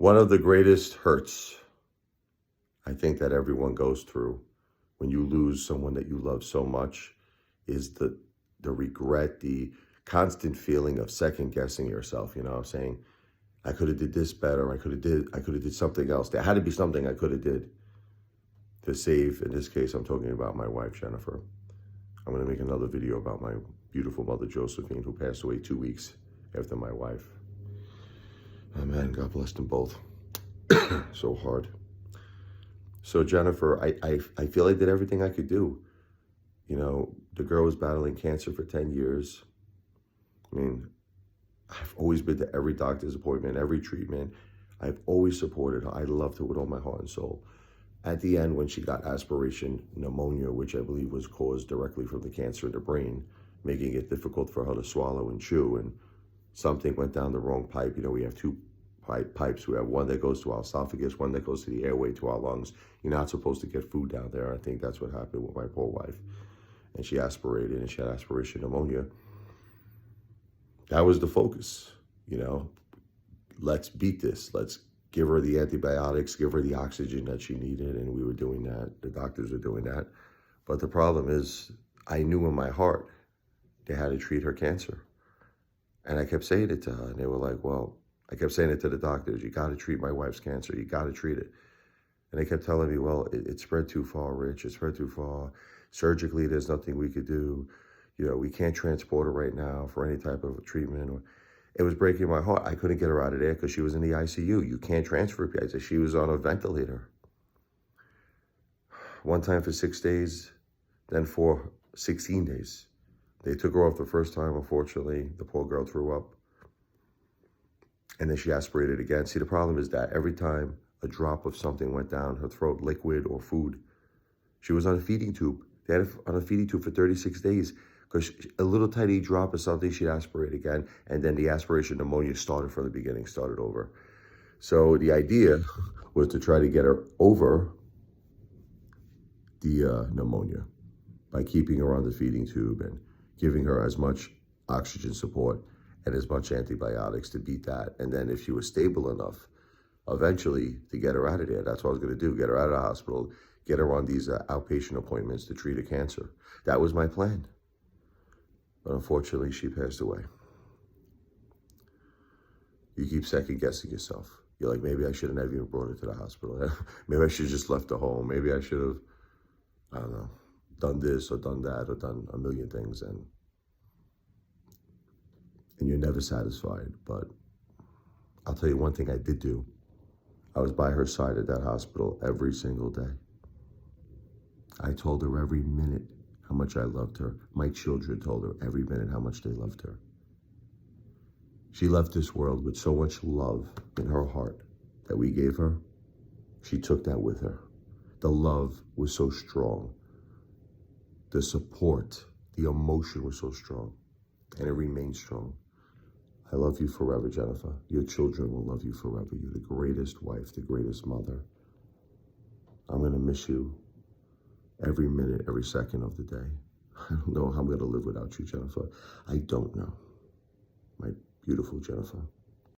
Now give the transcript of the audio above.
One of the greatest hurts I think that everyone goes through when you lose someone that you love so much is the regret, the constant feeling of second guessing yourself, saying, I could have did this better, I could have did something else. There had to be something I could have did to save, in this case, I'm talking about my wife, Jennifer. I'm going to make another video about my beautiful mother, Josephine, who passed away 2 weeks after my wife. Oh man, God bless them both. So hard. So Jennifer, I feel I did everything I could do. The girl was battling cancer for 10 years. I mean, I've always been to every doctor's appointment, every treatment. I've always supported her. I loved her with all my heart and soul. At the end, when she got aspiration pneumonia, which I believe was caused directly from the cancer in the brain, making it difficult for her to swallow and chew, and something went down the wrong pipe. We have two pipes. We have one that goes to our esophagus, one that goes to the airway to our lungs. You're not supposed to get food down there. I think that's what happened with my poor wife. And she aspirated, and she had aspiration pneumonia. That was the focus, Let's beat this. Let's give her the antibiotics, give her the oxygen that she needed, and we were doing that. The doctors were doing that. But the problem is, I knew in my heart they had to treat her cancer. And I kept saying it to her, and they were like, well, I kept saying it to the doctors, you got to treat my wife's cancer. You got to treat it. And they kept telling me, well, it spread too far, Rich. It spread too far. Surgically, there's nothing we could do. We can't transport her right now for any type of treatment. It was breaking my heart. I couldn't get her out of there because she was in the ICU. You can't transfer people. She was on a ventilator. One time for 6 days, then for 16 days. They took her off the first time, unfortunately. The poor girl threw up. And then she aspirated again. See, the problem is that every time a drop of something went down her throat, liquid or food, she was on a feeding tube. They had her on a feeding tube for 36 days because a little tiny drop of something, she'd aspirate again. And then the aspiration pneumonia started from the beginning, started over. So the idea was to try to get her over the pneumonia by keeping her on the feeding tube and giving her as much oxygen support and as much antibiotics to beat that. And then if she was stable enough, eventually to get her out of there. That's what I was going to do, get her out of the hospital, get her on these outpatient appointments to treat a cancer. That was my plan. But unfortunately, she passed away. You keep second guessing yourself. You're like, maybe I shouldn't have even brought her to the hospital. Maybe I should have just left her home. Maybe I should have, I don't know, done this or done that or done a million things. And you're never satisfied. But I'll tell you one thing I did do. I was by her side at that hospital every single day. I told her every minute how much I loved her. My children told her every minute how much they loved her. She left this world with so much love in her heart that we gave her. She took that with her. The love was so strong. The support, the emotion was so strong. And it remains strong. I love you forever, Jennifer. Your children will love you forever. You're the greatest wife, the greatest mother. I'm going to miss you every minute, every second of the day. I don't know how I'm going to live without you, Jennifer. I don't know. My beautiful Jennifer.